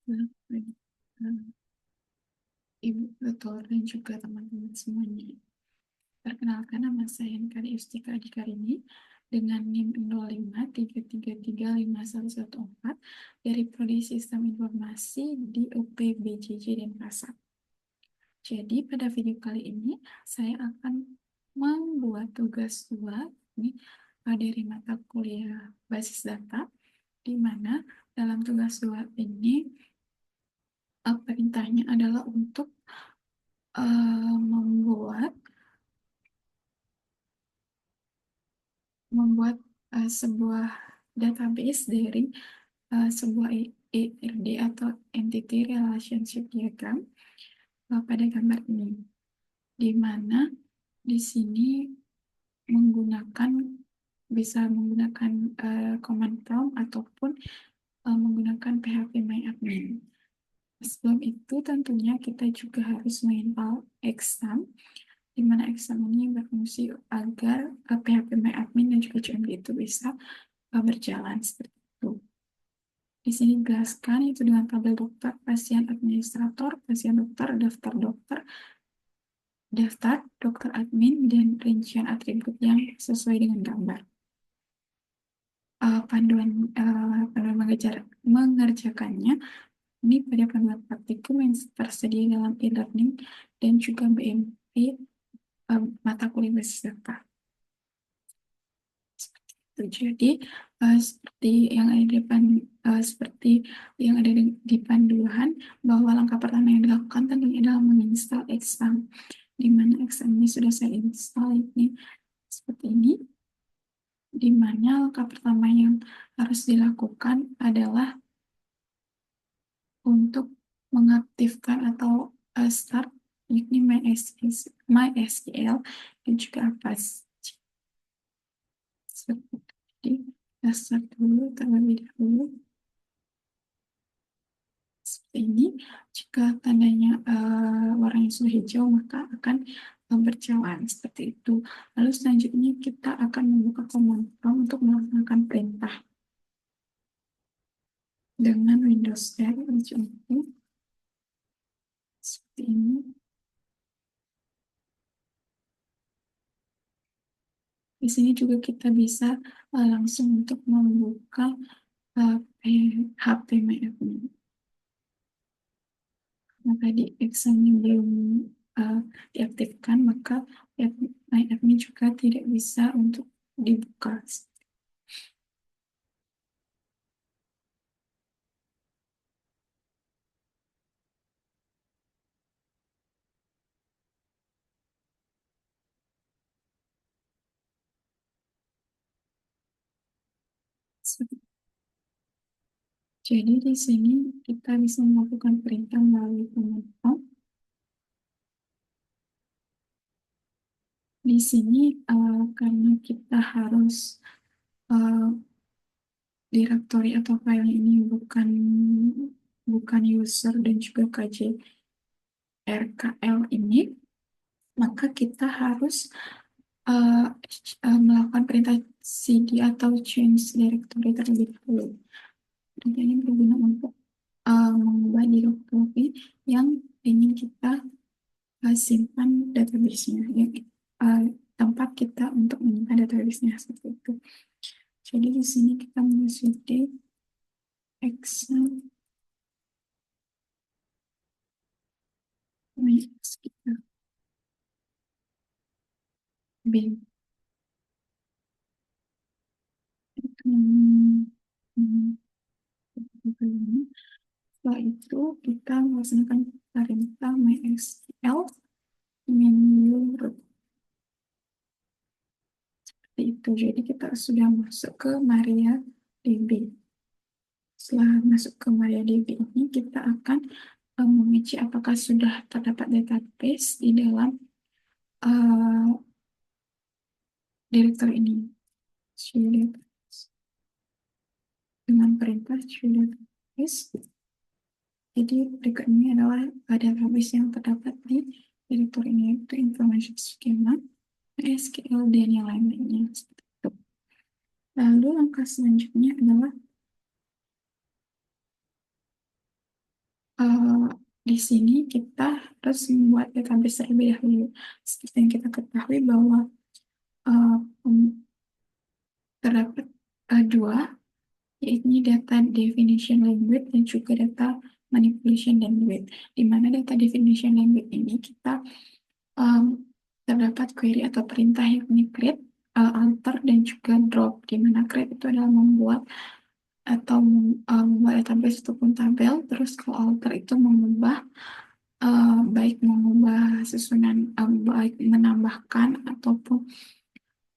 Bapak, Ibu Tutor dan juga teman-teman semuanya. Perkenalkan, nama saya Nkari Yustika Adikarini dengan NIM 0533351114 dari Prodi Sistem Informasi di UP BJJ Denpasar. Jadi pada video kali ini saya akan membuat tugas 2 nih, dari mata kuliah basis data, di mana dalam tugas 2 ini perintahnya adalah untuk membuat membuat sebuah database dari sebuah ERD atau Entity Relationship Diagram pada gambar ini, di mana di sini menggunakan bisa menggunakan command prompt ataupun menggunakan PHP MyAdmin. Sebelum itu tentunya kita juga harus menginstal Exam, di mana Exam ini berfungsi agar PHP MyAdmin dan juga CMD itu bisa berjalan seperti itu. Di sini dijelaskan itu dengan tabel dokter, pasien administrator, pasien dokter, daftar dokter admin, dan rincian atribut yang sesuai dengan gambar. Panduan mengerjakannya ini pada panduan praktikum yang tersedia dalam e-learning dan juga BMP mata kuliah basis data. Jadi seperti yang ada di seperti yang ada di panduan, bahwa langkah pertama yang dilakukan tentunya adalah menginstal Exam, di mana Exam ini sudah saya install ini seperti ini, di mana langkah pertama yang harus dilakukan adalah untuk mengaktifkan atau start yakni MySQL dan juga Apache. Jadi kita start dulu terlebih dahulu seperti ini. Jika tandanya warnanya sudah hijau, maka akan berjalan seperti itu. Lalu selanjutnya kita akan membuka command prompt untuk melaksanakan perintah dengan Windows R seperti ini. Di sini juga kita bisa langsung untuk membuka HP MyAdmin. Nah, tadi examnya belum diaktifkan, maka MyAdmin juga tidak bisa untuk dibuka. Jadi di sini kita bisa melakukan perintah melalui command prompt. Di sini karena kita harus directory atau file ini bukan user dan juga KJRKL ini, maka kita harus melakukan perintah cd atau change directory terlebih dahulu. Perintah ini berguna untuk mengubah directory yang ingin kita simpan database-nya, tempat kita untuk menyimpan database-nya seperti itu. Jadi di sini kita cd exam MySQL bin. Setelah itu kita melaksanakan perintah MySQL menu root. Seperti itu. Jadi kita sudah masuk ke MariaDB. Setelah masuk ke MariaDB ini, kita akan menguji apakah sudah terdapat database di dalam direktur ini. Dengan perintah database. Jadi berikut ini adalah database yang terdapat di direktur ini, yaitu information schema, SQL, dan yang lain-lainnya. Seperti itu. Lalu langkah selanjutnya adalah Di sini kita harus membuat database terlebih dahulu. Seperti yang kita ketahui bahwa uh, terdapat dua, yaitu data definition language dan juga data manipulation language. Di mana data definition language ini kita um, terdapat query atau perintah yang create, alter, dan juga drop. Di mana create itu adalah membuat atau membuat database ataupun tabel, terus kalau alter itu mengubah, baik mengubah susunan, baik menambahkan ataupun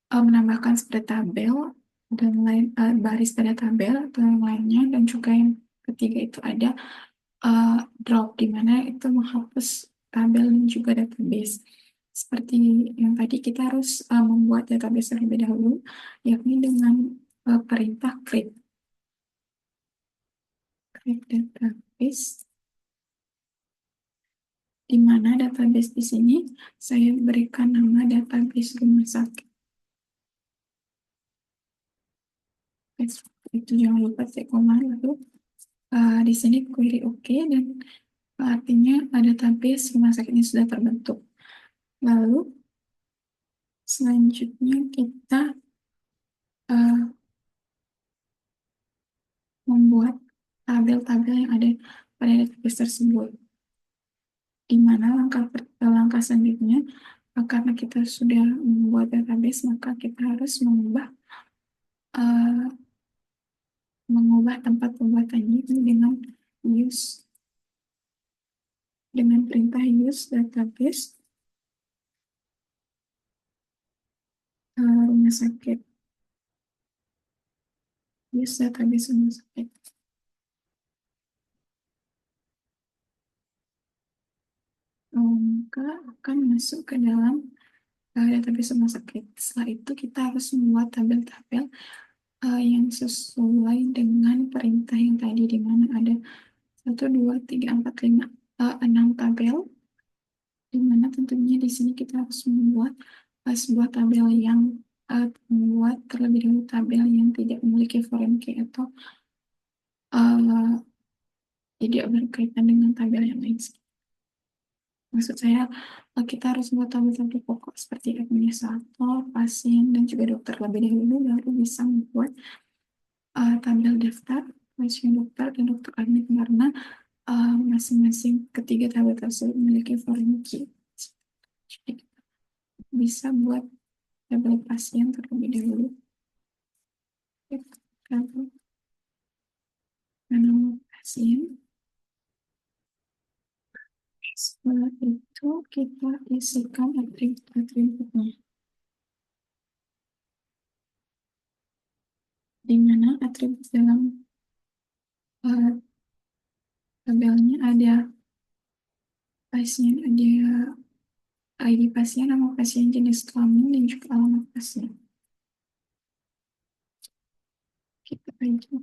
menambahkan seperti tabel dan lain, baris pada tabel atau yang lainnya. Dan juga yang ketiga itu ada uh, drop, di mana itu menghapus tabel dan juga database. Seperti yang tadi, kita harus membuat database terlebih dahulu, yakni dengan perintah create database, di mana database di sini saya berikan nama database rumah sakit. Itu jangan lupa cek koma, lalu di sini query oke, dan artinya database rumah sakit ini sudah terbentuk. Lalu selanjutnya kita uh, membuat tabel-tabel yang ada pada database tersebut. Di mana langkah selanjutnya, karena kita sudah membuat database, maka kita harus uh, mengubah tempat pembuatannya dengan use dengan perintah use database rumah sakit, use database rumah sakit. Maka akan masuk ke dalam database rumah sakit. Setelah itu kita harus membuat tabel-tabel yang sesuai dengan perintah yang tadi, di mana ada 1, 2, 3, 4, 5, 6 tabel, di mana tentunya di sini kita harus membuat sebuah tabel yang membuat terlebih dahulu tabel yang tidak memiliki foreign key atau uh, tidak berkaitan dengan tabel yang lain. Maksud saya, kita harus membuat tabel-tabel pokok seperti administrator, pasien, dan juga dokter lebih dahulu, baru bisa membuat tabel daftar, pasien dokter, dan dokter admin, karena masing-masing ketiga tabel tersebut memiliki foreign key. Jadi kita bisa buat tabel pasien terlebih dahulu. Tabel nama pasien. Setelah itu kita isikan atribut-atributnya, di mana atribut dalam uh, tabelnya ada pasien, ada ID pasien, nama pasien, jenis kelamin, dan juga alamat pasien. Kita aja.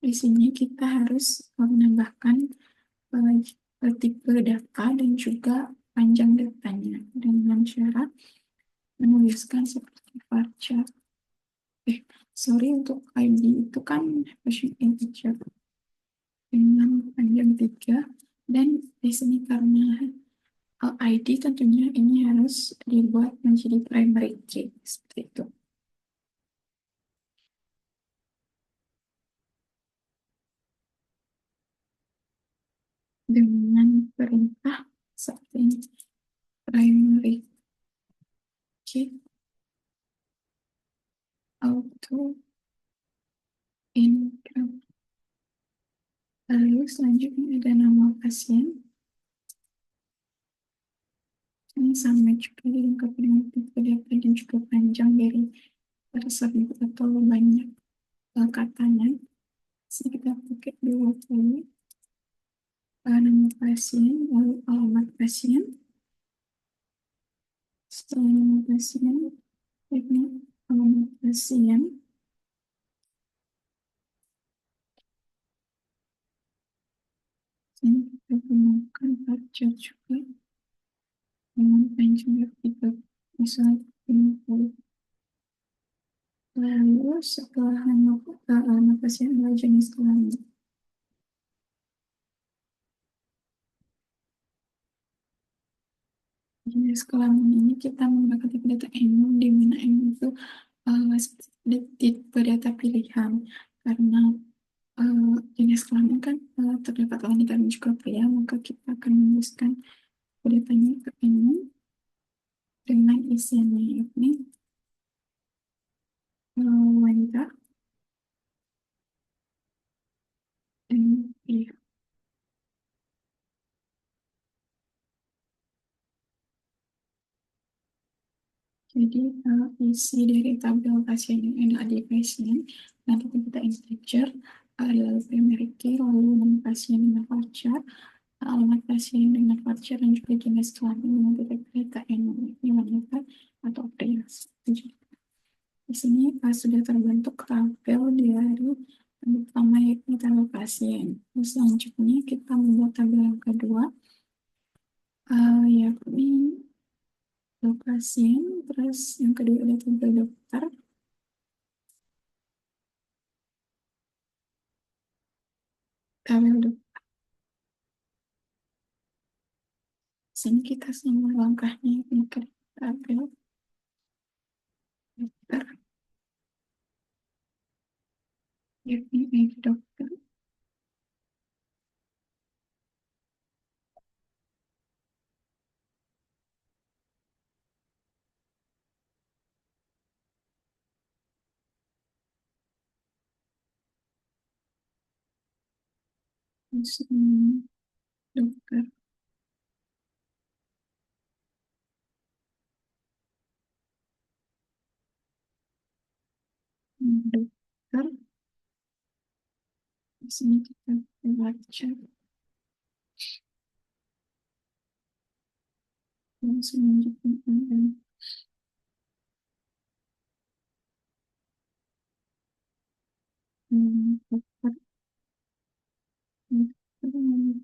Di sini kita harus menambahkan tipe data dan juga panjang datanya dengan cara menuliskan seperti varchar. Sorry, untuk ID itu kan patient integer dengan panjang 3, dan di sini karena ID tentunya ini harus dibuat menjadi primary key seperti itu. Dengan perintah seperti ini, primary key auto include. Lalu selanjutnya ada nama pasien. Ini sama juga dilengkapi dengan tipe data dan juga panjang dari tersebut atau banyak katanya. Sini kita pakai 20, nama pasien, lalu alamat pasien. Setelah nama pasien, ini alamat pasien. Ini kita gunakan baca juga dengan panjang tipe, misalnya 50. Lalu setelah nama pasien adalah jenis kelamin. Jenis kelamin ini kita menggunakan tipe data enum, di mana enum itu tipe data pilihan, karena jenis kelamin kan terdapat wanita dan juga pria, maka kita akan menuliskan datanya ke enum dengan isiannya yakni wanita dan pria. Jadi isi dari tabel pasien yang ada di pasien, nanti kita integer, lalu primary key, lalu nama pasien dengan voucher, alamat pasien dengan voucher, dan juga jenis kelamin dengan titik data enum, ini wanita atau pria. Di sini sudah terbentuk tabel dari pertama yakni tabel pasien. Terus selanjutnya kita membuat tabel yang kedua, yakni tabel pasien. Terus yang kedua ada tabel dokter. Tabel dokter. Sini kita semua langkahnya yakni ke tabel dokter, yakni dokter. Terus dokter, dokter. Di sini kita baca. Dan selanjutnya ada dokter, dokter, dokter,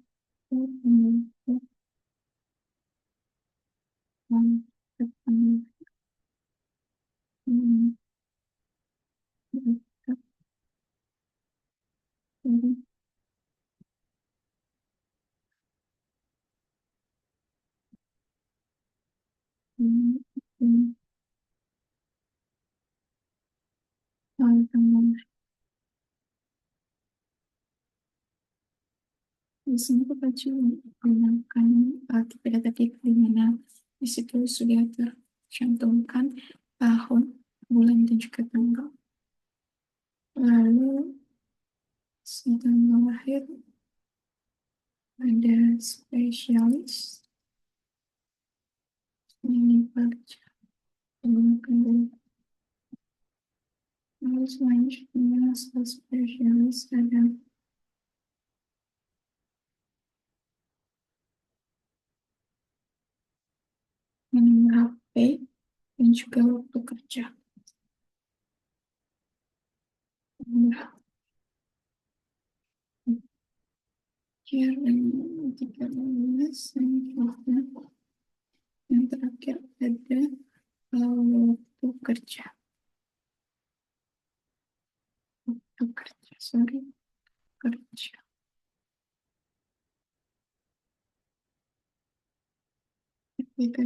di sini kita gunakan tipe data di mana di situ sudah tercantumkan tahun, bulan, dan juga tanggal. Lalu tanggal lahir ada spesialis ini baca menggunakan. Lalu selanjutnya spesialis ada nomor HP dan juga waktu kerja. Nomor akhir dan 13 yang terakhir ada waktu kerja. Waktu kerja, sorry, kerja. Itu.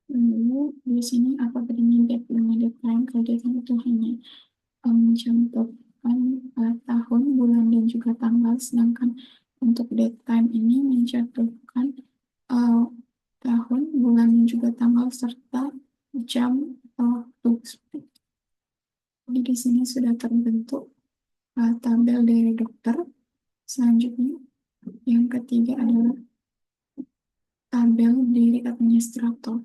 Lalu di sini apa bedanya date dengan deadline? Kalau deadline itu hanya mencantumkan tahun, bulan, dan juga tanggal, sedangkan untuk daytime ini mencantumkan tahun, bulan, dan juga tanggal serta jam atau waktu. Jadi di sini sudah terbentuk tabel dari dokter. Selanjutnya yang ketiga adalah tabel dari administrator,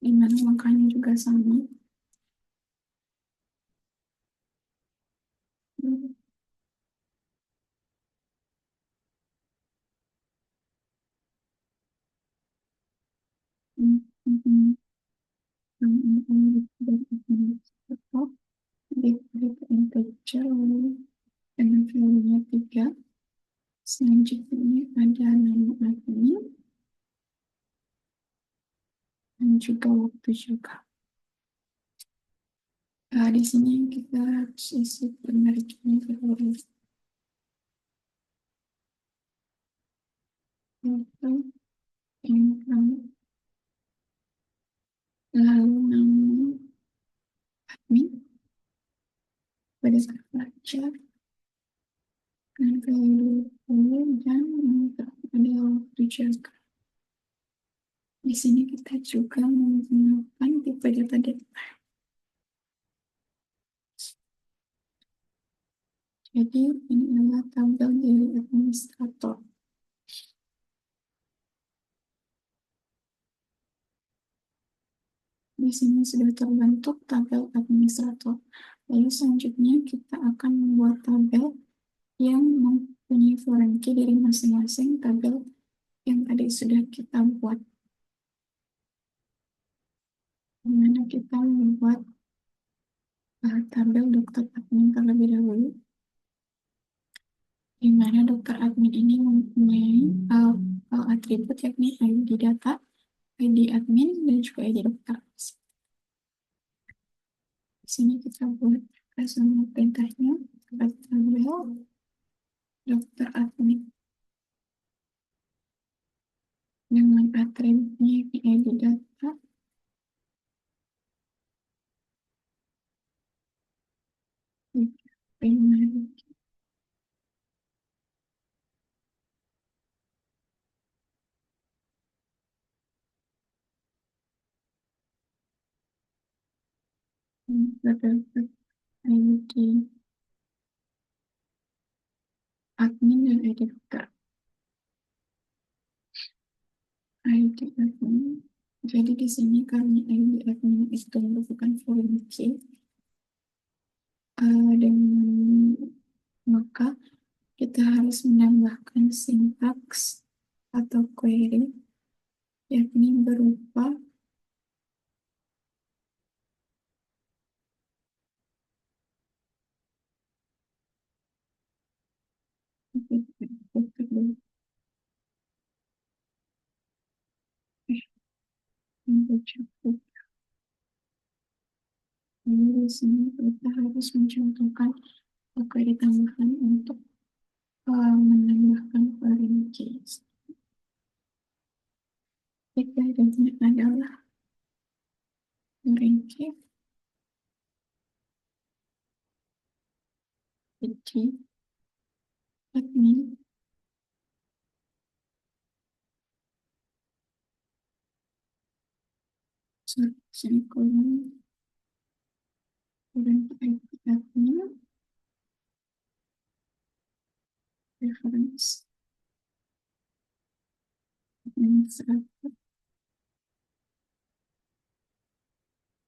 di mana langkahnya juga sama. Integer dengan value-nya 3. Selanjutnya ada nama admin dan juga waktu juga. Di sini kita harus isi penarikannya dulu. Itu income, lalu nama admin pada saat pelajar, dan dulu dan pada waktu jaga. Di sini kita juga menggunakan tipe data data. Jadi ini adalah tabel dari administrator. Di sini sudah terbentuk tabel administrator. Lalu selanjutnya kita akan membuat tabel yang mempunyai foreign key dari masing-masing tabel yang tadi sudah kita buat. Dimana kita membuat tabel dokter admin terlebih dahulu, di mana dokter admin ini mempunyai atribut yakni ID data, ID admin, dan juga ID dokter. Di sini kita buat semua perintahnya pada tabel dokter admin dengan atributnya yakni ID data, primary, terdapat ID admin dan ID dokter. ID admin. Jadi di sini karena ID admin itu merupakan foreign key, dan maka kita harus menambahkan sintaks atau query yakni berupa ini di sini kita harus mencontohkan query tambahan untuk menambahkan foreign keys. Query-nya adalah foreign key admin semikolon foreign ID admin reference administrator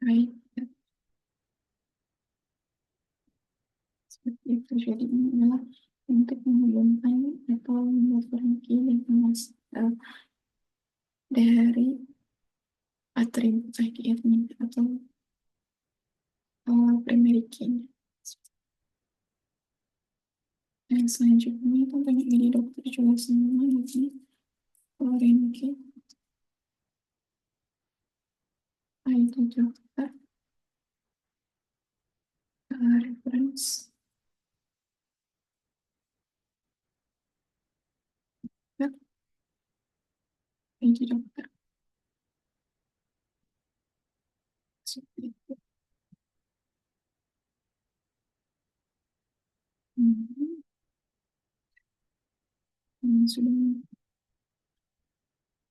ID. Seperti itu. Jadi ini adalah untuk menghubungkan atau membuat berhenti dan dari atribut ID admin atau primary key. Dan selanjutnya tentunya ini dokter juga semua di foreign key ID dokter reference ID dokter. Seperti itu. Sudah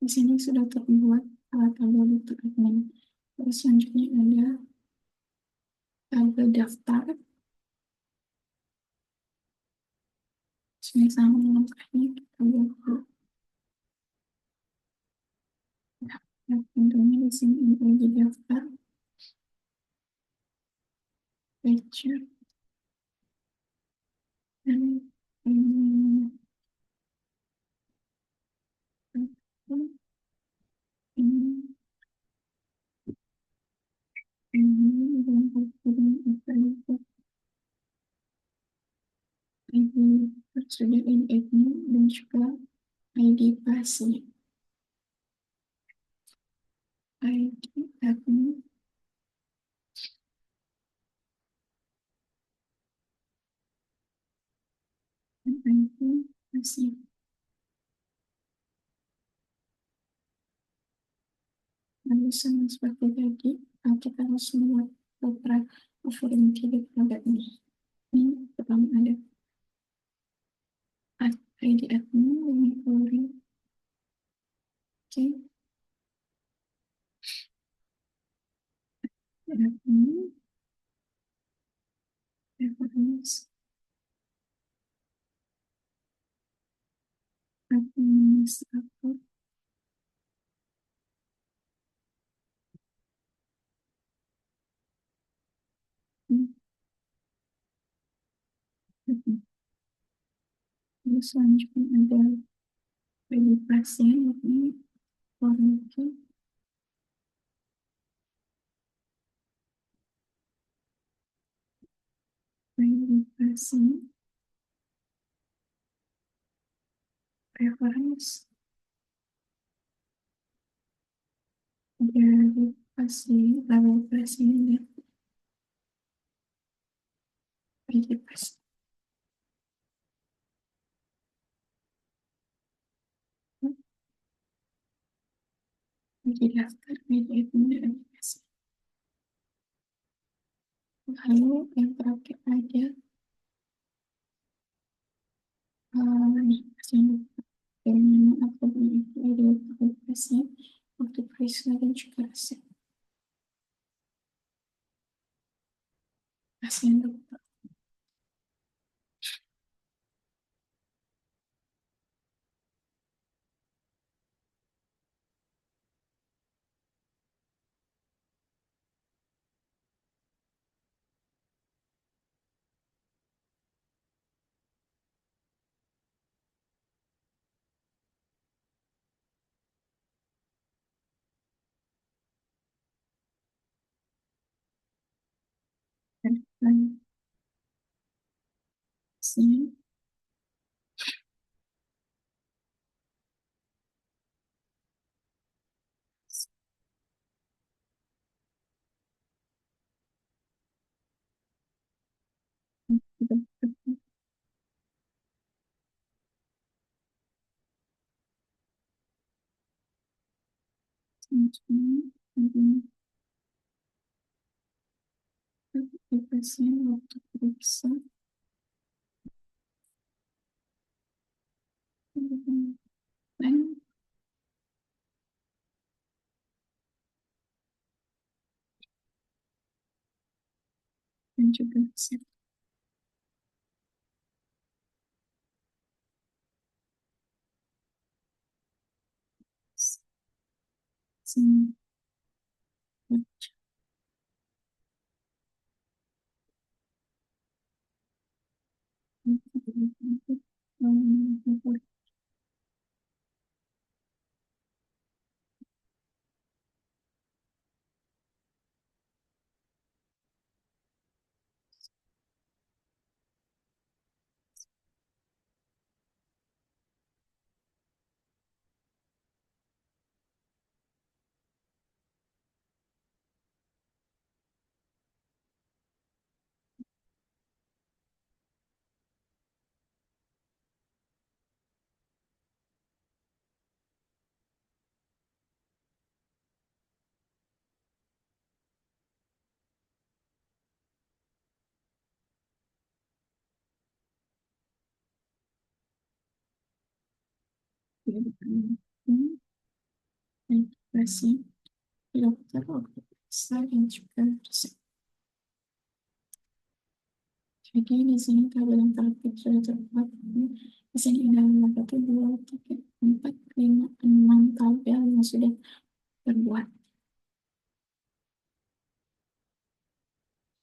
di sini sudah terbuat tabel dokter admin. Terus selanjutnya ada tabel daftar. Sama melengkapnya kita buat dulu. Nah, tentunya di sini ada daftar, lecture, dan ini dan kemudian ID tersedia admin dan juga ID pasien. ID admin pasien. Lalu sama seperti tadi, kita harus membuat beberapa overview di produk ini. Ini pertama ada ID admin dengan coloring. Oke, admin, reference, administrator, terus selanjutnya ada ID pasien, ini formulasi, ID pasien, reference, dari pasien, lalu pasien, dan ID pasien. Jadi daftar ID admin dan ID pasien. Lalu yang terakhir ada pasien bagaimana apabila itu ada pasien waktu periksa dan juga resep pasien dokter. Dan pasien dokter selanjutnya ada pasien waktu periksa dan juga resep. Pasien dokter waktu periksa dan juga resep. Jadi di sini tabel yang tertib sudah terbuat. Di sini ada 1, 2, 3, 4, 5, 6 tabel yang sudah terbuat.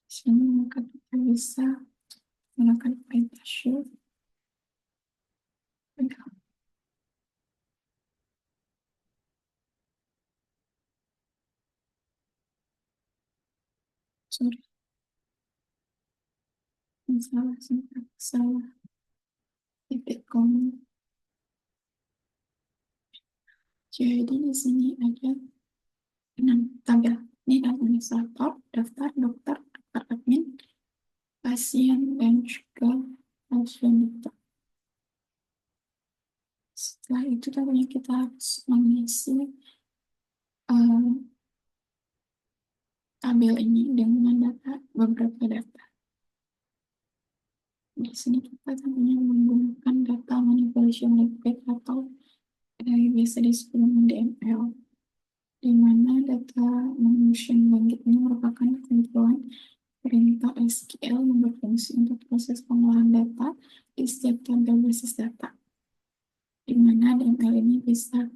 Di sini maka kita bisa menggunakan perintah show. Sorry, salah titik koma. Jadi di sini ada 6 tabel. Ini administrator, daftar dokter, daftar admin, pasien, dan juga pasien dokter. itu tentunya kita harus mengisi eh, tabel ini dengan data beberapa data. Di sini kita tentunya menggunakan data manipulation liquid atau biasa disebut dengan DML, di mana data manipulation liquid ini merupakan kumpulan perintah SQL yang berfungsi untuk proses pengolahan data di setiap tabel basis data, di mana DML ini bisa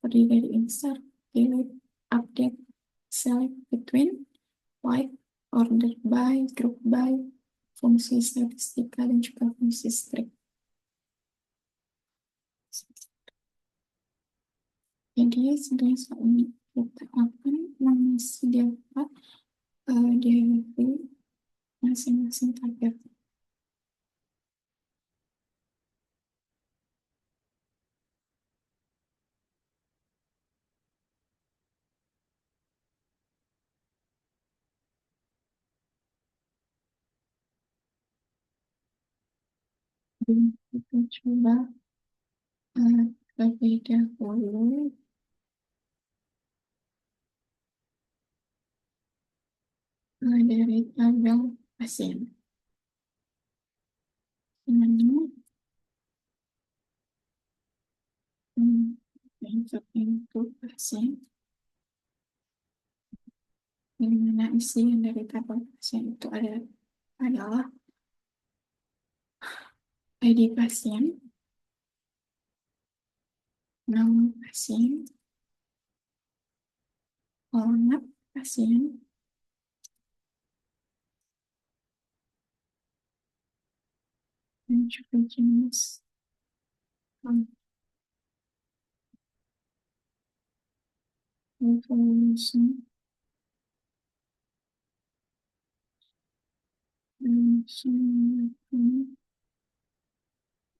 terdiri dari insert, delete, update, select between, wipe, order by, group by, fungsi statistika, dan juga fungsi strict. Jadi sebenarnya saat ini kita akan mengisi data dari masing-masing target. Jadi kita coba terlebih dahulu dari tabel pasien. Namanya untuk pasien, di mana isian dari tabel pasien itu adalah ID pasien, nama pasien, alamat pasien, dan juga jenis informasi dan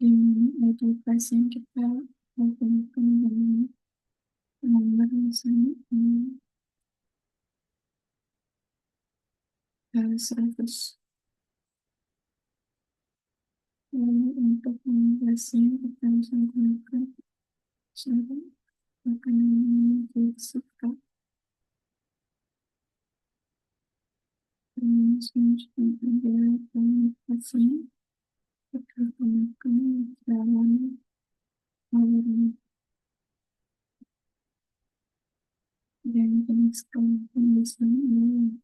dengan ID pasien kita menggunakan dengan nomor misalnya 100. Lalu untuk nomor pasien kita bisa menggunakan cara makanan fisika dan selanjutnya ada pasien kita gunakan dalam awalnya dan jenis kelompok misalnya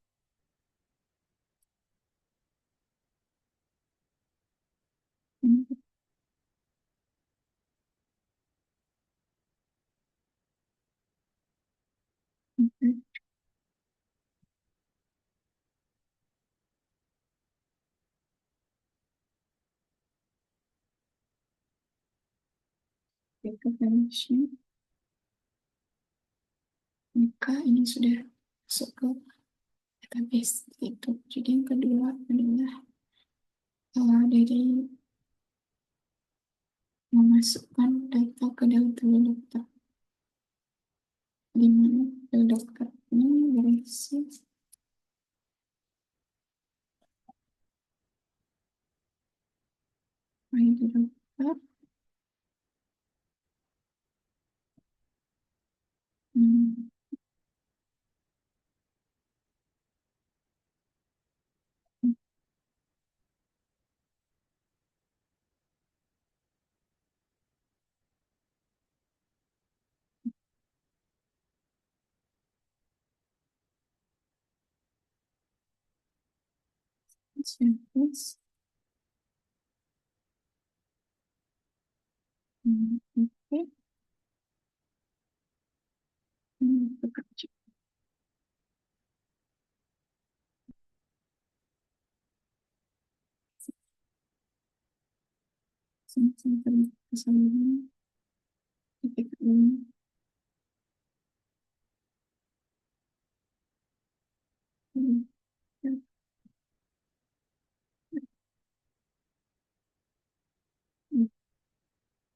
connection. Maka ini sudah masuk ke database itu. Jadi yang kedua adalah dari memasukkan data ke dalam tabel dokter, di mana tabel dokter ini berisi ID dokter, hmm, service, oke, bekerja. Sampai kesalahan ketika ini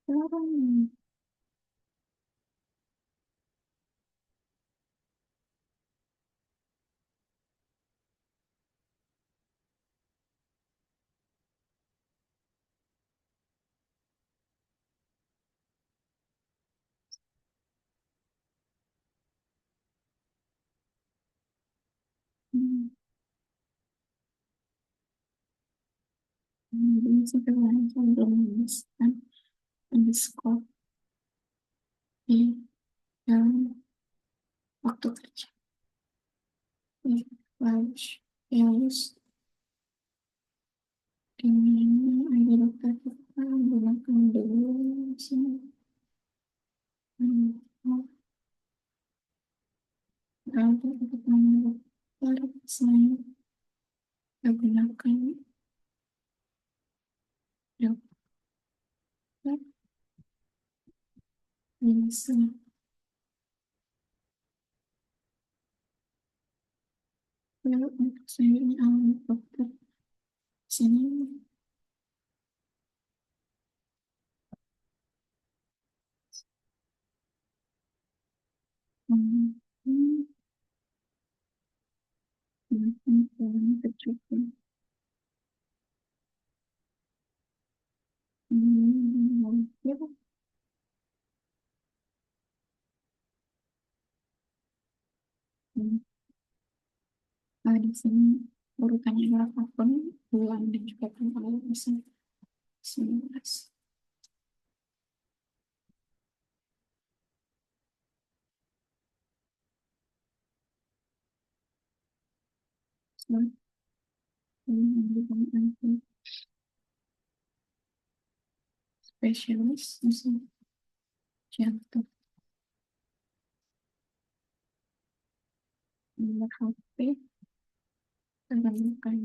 sekarang sampai saya belum memutuskan underscore di dalam waktu kerja. Lalu ini ada dokter kita menggunakan dulu sini. Ada untuk nomor dokter saya gunakan dokter biasa. Lalu untuk saya ini alamat dokter sini. Hmm, hmm, kecukupan. Ya, di sini urutannya adalah tahun, bulan, dan juga tanggal bisa 19. So, ini menggunakan spesialis misalnya jantung, nomor HP, menggunakan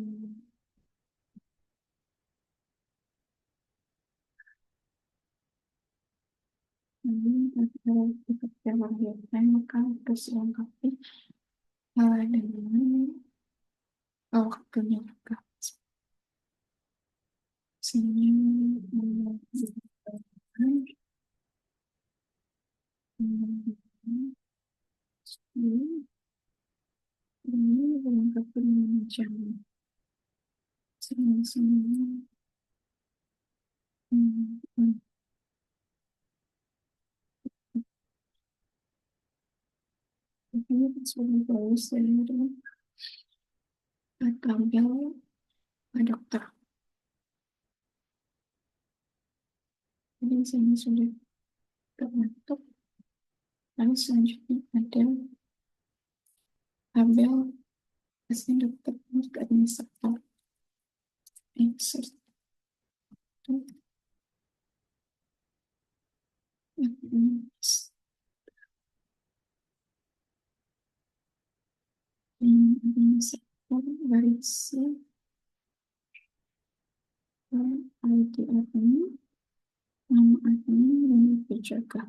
ini adalah untuk jawab biasa, maka harus lengkapi dengan waktunya juga. Sini menggunakan ini melengkapi dengan jam sini. Ini sudah bagus dari tabel dokter. Jadi sini sudah terbentuk. Lalu selanjutnya ada tabel pasien dokter untuk administrator. Insert. Administrator berisi ID admin, nama admin, dan penjaga.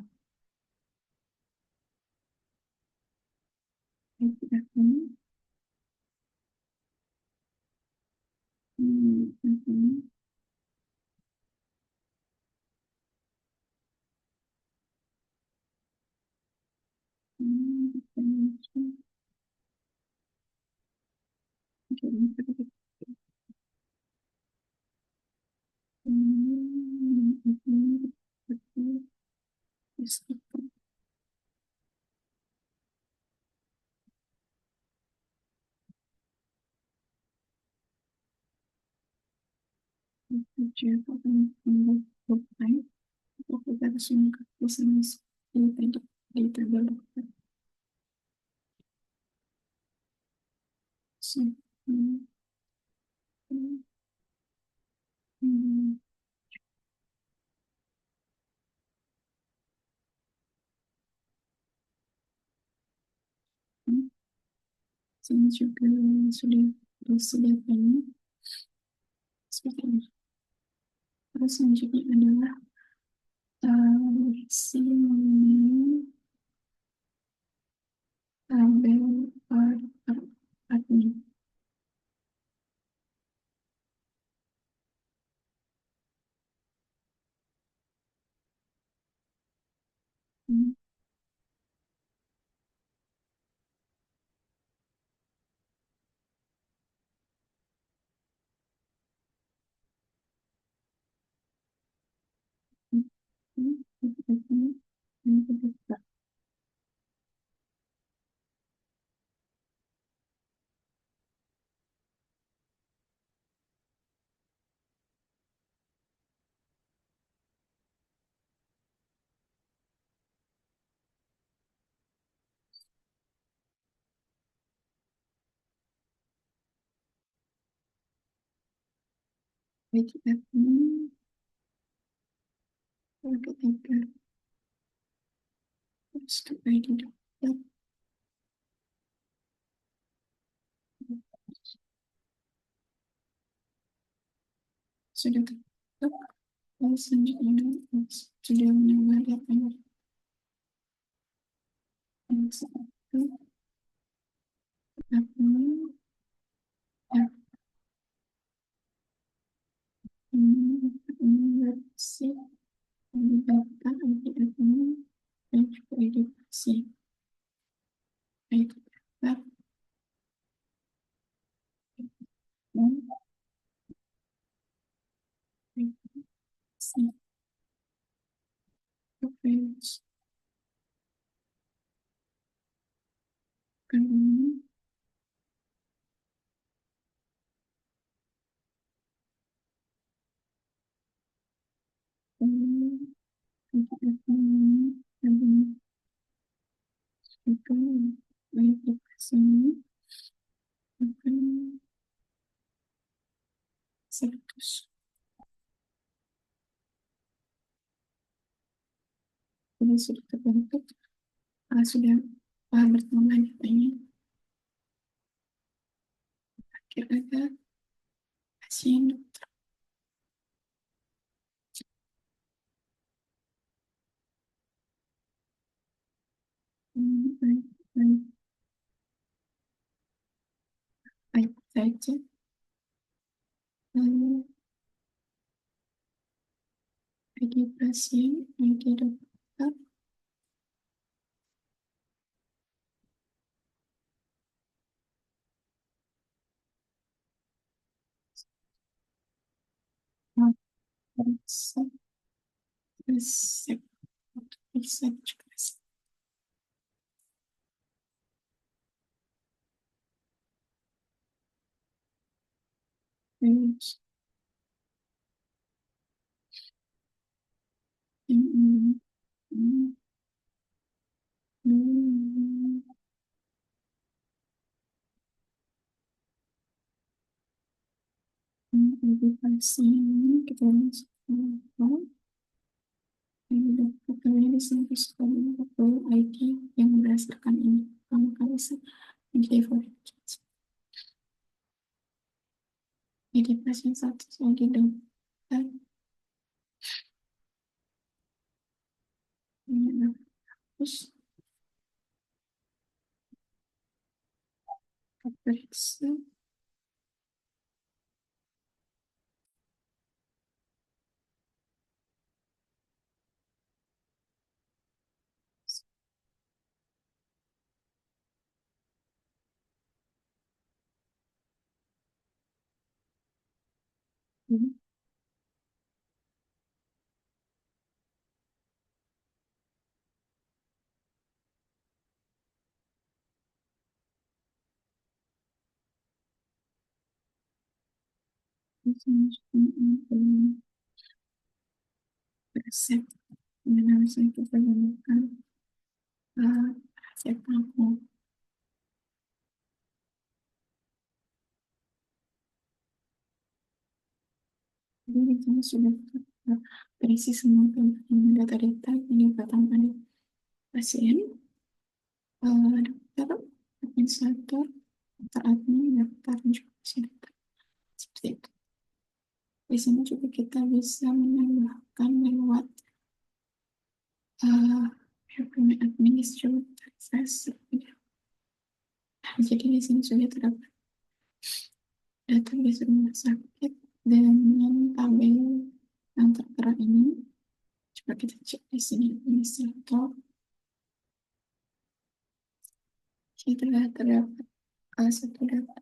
ID admin, admin, kita harus mengkaji di tabel dokter. Sini juga sudah disediakannya seperti ini. Terus selanjutnya adalah si tabel admin. Baik admin, waktu tiga, terus ke ID dokter, sudah ketuk, lalu selanjutnya sudah menambah datanya yang satu, admin, admin bersih, data, ID admin, dan juga edukasi. Baik dokter, dan edukasi, preferensi, kandungan, kandungan, admin, admin, itu, edukasi, akan 100. Ini sudah terbentuk, sudah bertambah datanya. Kira-kira pasien dokter. Baik, baik, baik saja. Lalu ID pasien, ID dokter, resep, resep, resep juga resep. Terus, ini, ini, ini, ID pasien, kita masuk ke ID dokter, kalian disampai sekolah atau ID yang berdasarkan ini. Kamu kali ID verifikasi. ID pasien satu, ID dokter, ini terus periksa. Hmm, resep yang harus kita gunakan, resep aku. Jadi di sini sudah terisi semua data-data penyebatan pada pasien, dokter, administrator, dokter admin, daftar, dan juga pasien data. Seperti itu. Di sini juga kita bisa menambahkan lewat administrator access. Jadi di sini sudah terdapat database rumah sakit dengan tabel yang tertera ini. Coba kita cek di sini administrator. Sudah terdapat satu data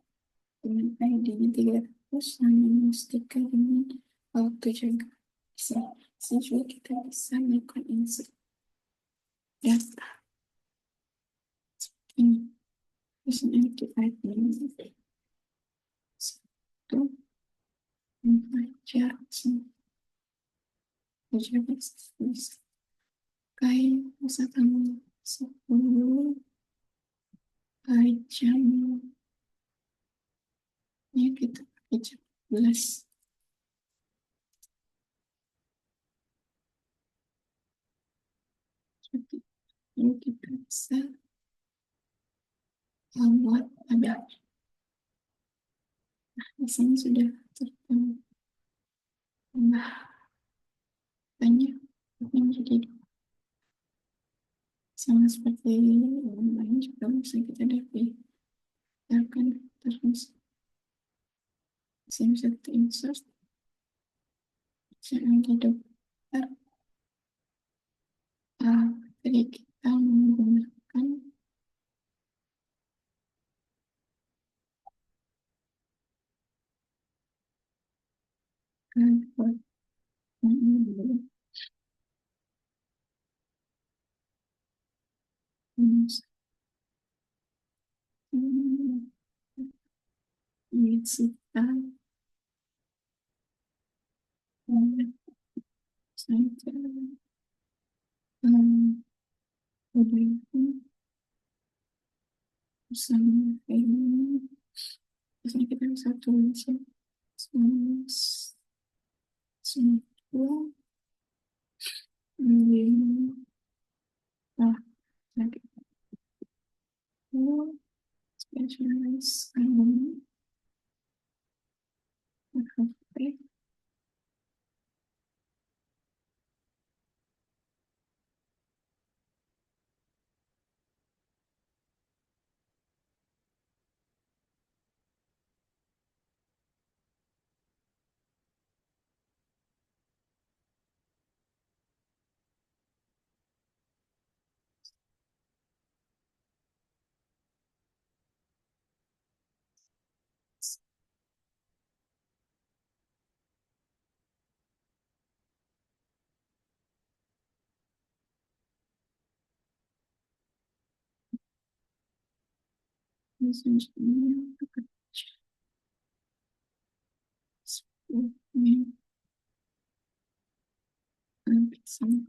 dengan ID-nya 300, namanya Mustika dengan waktu juga. Di sini juga kita bisa melakukan insert data ini. Di sini kita ID satu pelajar bisa kayak masa tanggal 10 jam ini kita pakai jam 11 lalu kita bisa membuat ada. Di sini sudah tertambah banyak menjadi sama seperti yang lain juga bisa kita dapatkan terus bisa insert yang di dokter. Jadi kita menggunakan buat kita saja udah itu bersama ini biasanya kita bisa tulis ya semua ini nah lagi itu specialize HP misalnya bekerja sebelumnya bersama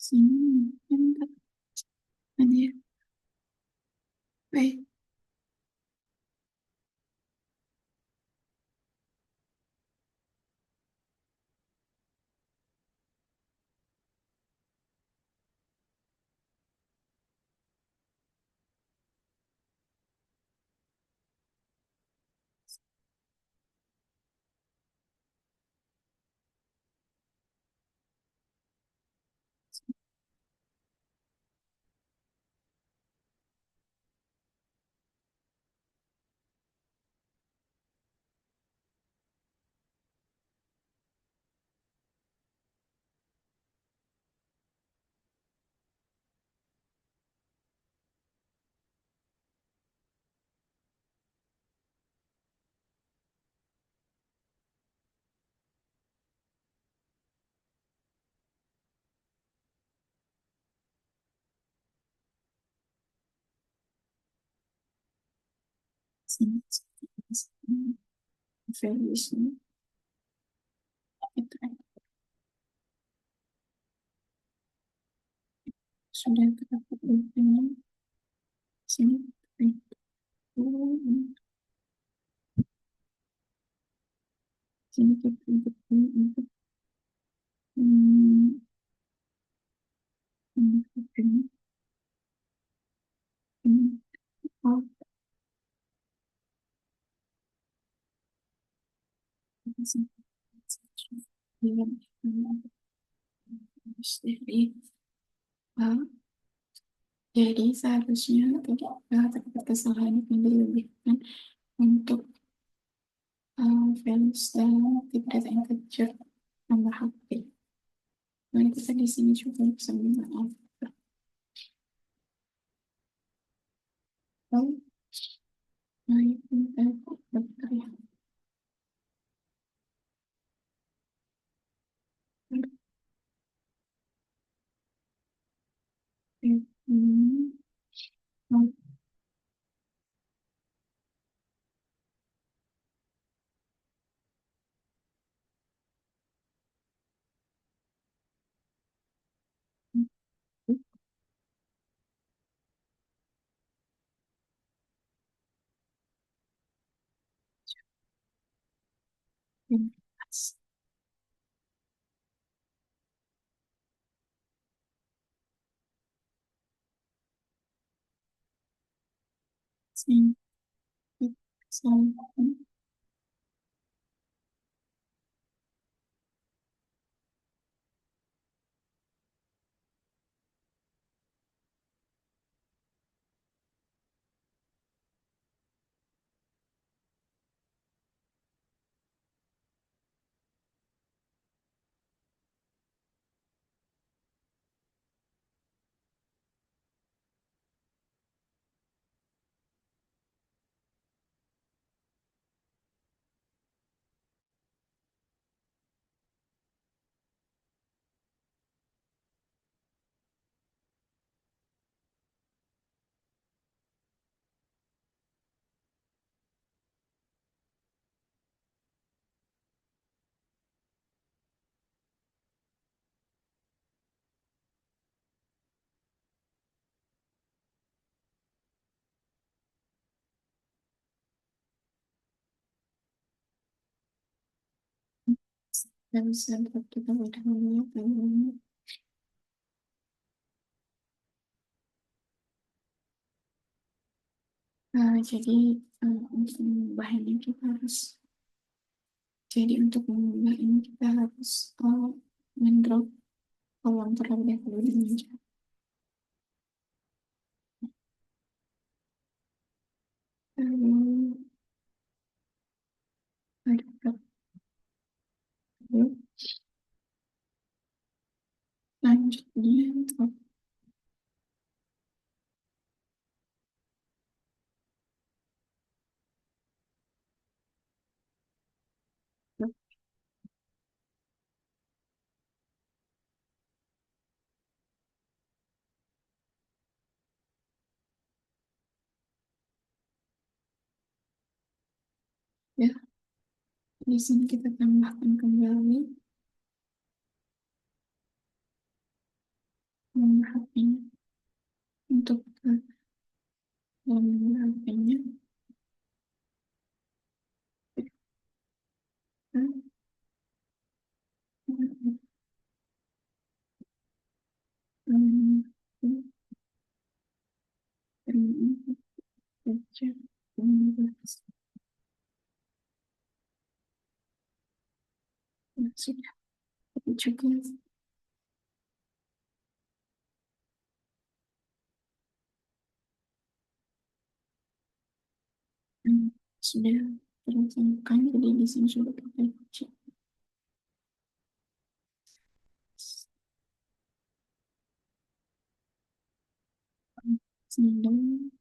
sini mungkin ada baik sini values-nya kita sudah terdapat di sini sini kita untuk ini oh jadi jadi seharusnya tidak terdapat kesalahan yang dilebihkan untuk values dan tip data integer nomor HP. Nah, kita di sini juga bisa minta maaf. Lalu, nah itu dokter ya. Hmm, oh, Sim, sim, dan sebab kita udah menyiapkan ini. Jadi untuk mengubah ini kita harus untuk mengubah ini kita harus mendrop kolom terlebih dahulu di meja. Lalu ada drop dulu. Selanjutnya drop drop ya. Di sini kita tambahkan kembali nomor HP-nya untuk nomor HP-nya sudah juga. Sudah terlaksanakan, jadi di sini sudah kita cek sembilan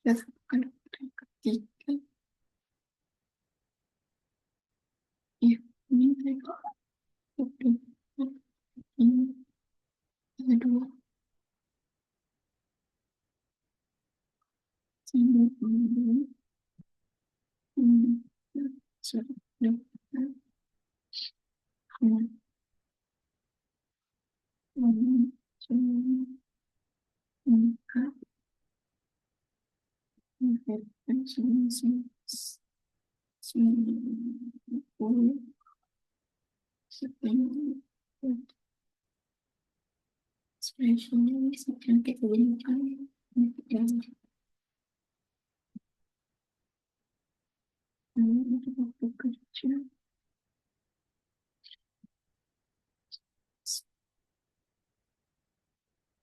berdasarkan ketiga ya ini tadi ini ada dua sembilan sudah dapat angka mencapai 90 September spesialnya sedang kebanyakan yang untuk waktu kerja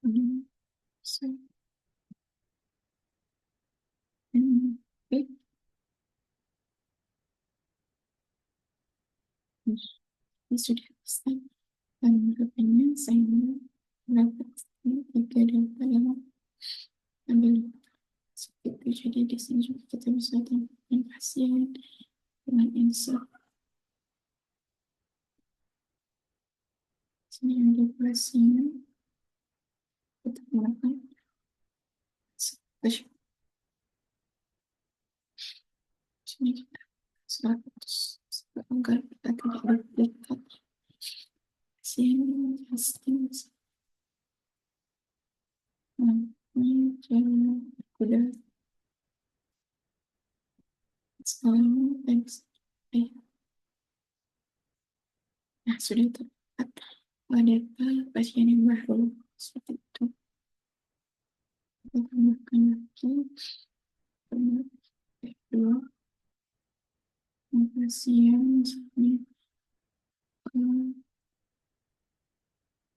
sebelum saya baik sudah selesai dan katanya saya dapat tiga data yang ambil seperti jadi di sini juga kita bisa tambahkan pasien dengan insert sini ada pasien kita melakukan spesial sini kita 100 agar kita tidak duplikat pasien pasien ini jangan udah Selalu eh, nah, sudah terdapat data pasien yang baru seperti itu. Kita tambahkan lagi kedua pasien misalnya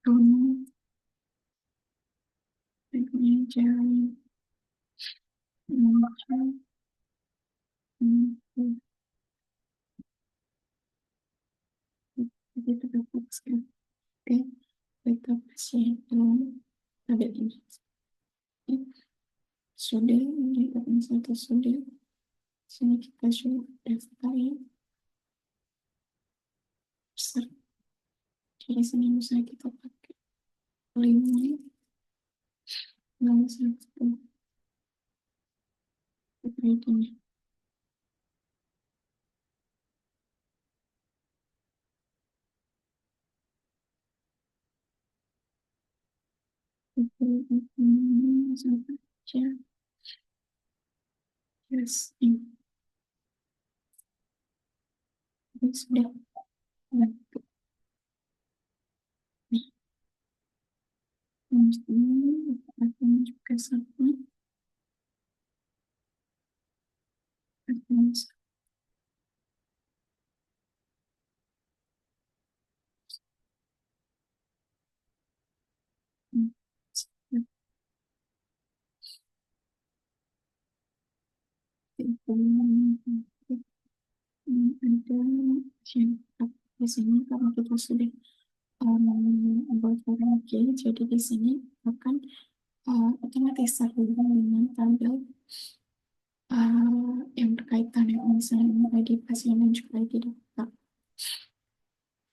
Rono punya jalan muncul begitu dapat sekali data pasien ada ini sudah mendapatkan satu sudah sini kita coba daftar ya serta di sini misalnya kita pakai 5 01 seperti ini. Ini sampai aja yes ini sudah bentuk nih ini juga sama ini ada siapa di sini karena kita sudah buat lagi jadi di sini akan otomatis terhubung dengan tabel yang berkaitan dengan misalnya ID pasien dan juga ID dokter.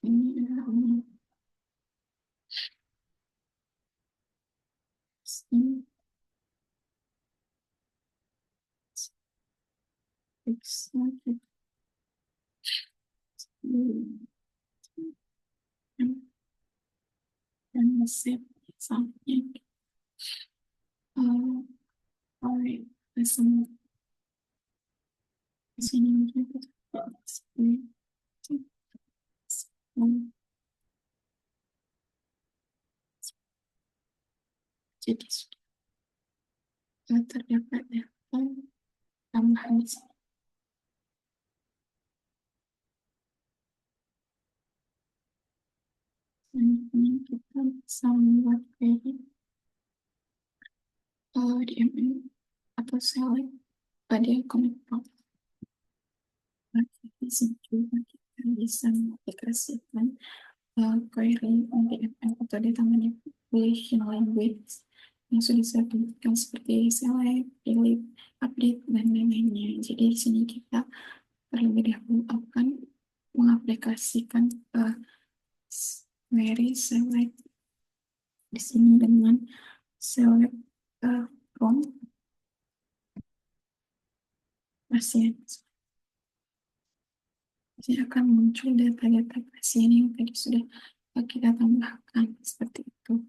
Ini adalah ini periksa dan resep misalnya oleh semua di sini juga jadi sudah terdapat data tambahan di sini. Selanjutnya kita bisa membuat query DML atau select pada commit prompt. Di sini juga kita bisa mengaplikasikan query DML atau data manipulation language yang sudah saya tunjukkan seperti select, delete, update, dan lain-lainnya. Jadi di sini kita terlebih dahulu akan mengaplikasikan query select di sini dengan select from pasien. Jadi akan muncul data-data pasien yang tadi sudah kita tambahkan seperti itu.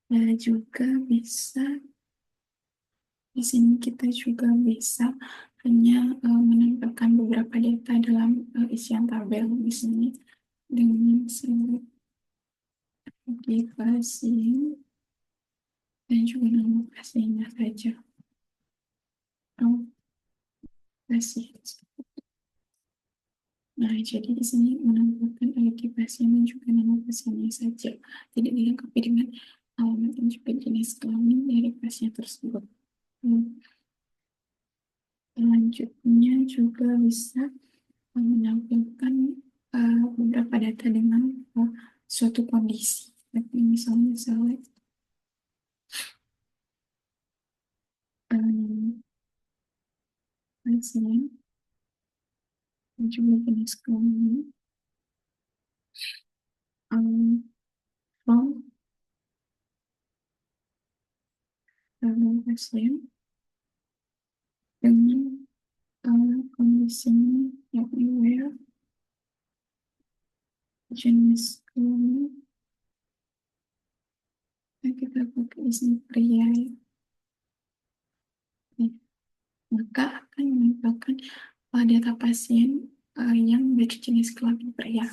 Dan juga bisa di sini kita juga bisa hanya menambahkan beberapa data dalam isian tabel di sini dengan select di pasien dan juga nama pasiennya saja. Pasien. Nah, jadi di sini menambahkan ID pasien dan juga nama pasiennya saja, tidak dilengkapi dengan alamat dan juga jenis kelamin dari pasien tersebut. Selanjutnya juga bisa menampilkan beberapa data dengan suatu kondisi. Seperti misalnya select pasien dan juga jenis kelamin from pasien dengan kondisinya yakni where jenis kelamin dan kita pakai isi pria ya. Maka akan menambahkan data pasien yang berjenis kelamin pria.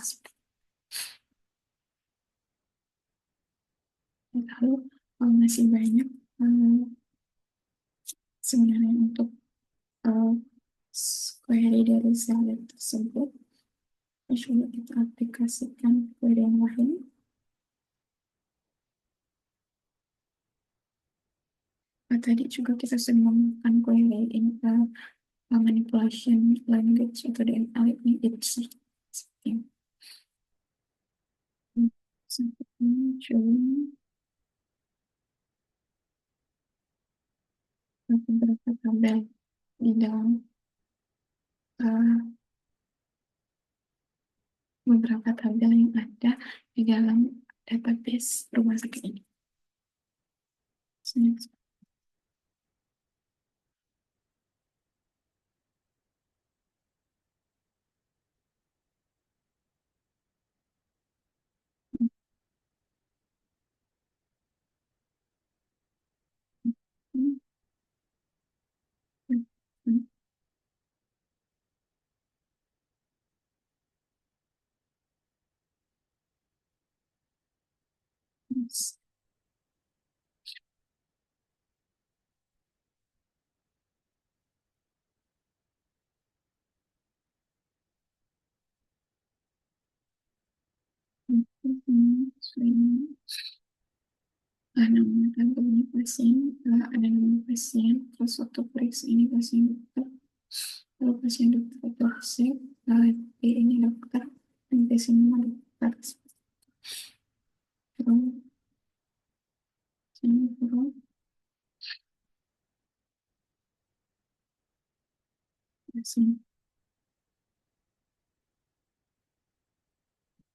Lalu masih banyak sebenarnya untuk uh, query dari sel tersebut. Coba kita aplikasikan query yang lain. Tadi juga kita sudah menggunakan query in manipulation language atau DNA language. Sampai muncul beberapa tabel di dalam uh, beberapa tabel yang ada di dalam database rumah sakit ini. Nama tabelnya pasien, ada nama pasien, terus waktu periksa ini pasien dokter, lalu pasien dokter itu resep, P ini dokter, dan pasien nama dokter, terus sini terus pasien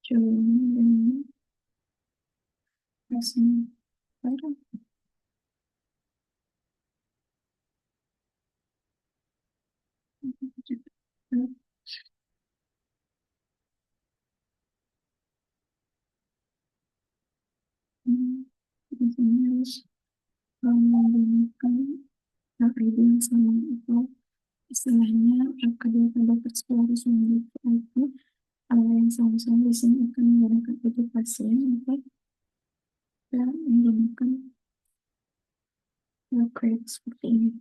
Joni dan pasien baru di sini harus menggunakan ID yang sama atau istilahnya kedua dokter sekolah harus memiliki ID yang sama-sama di sini akan menggunakan ID pasien untuk menggunakan create seperti ini.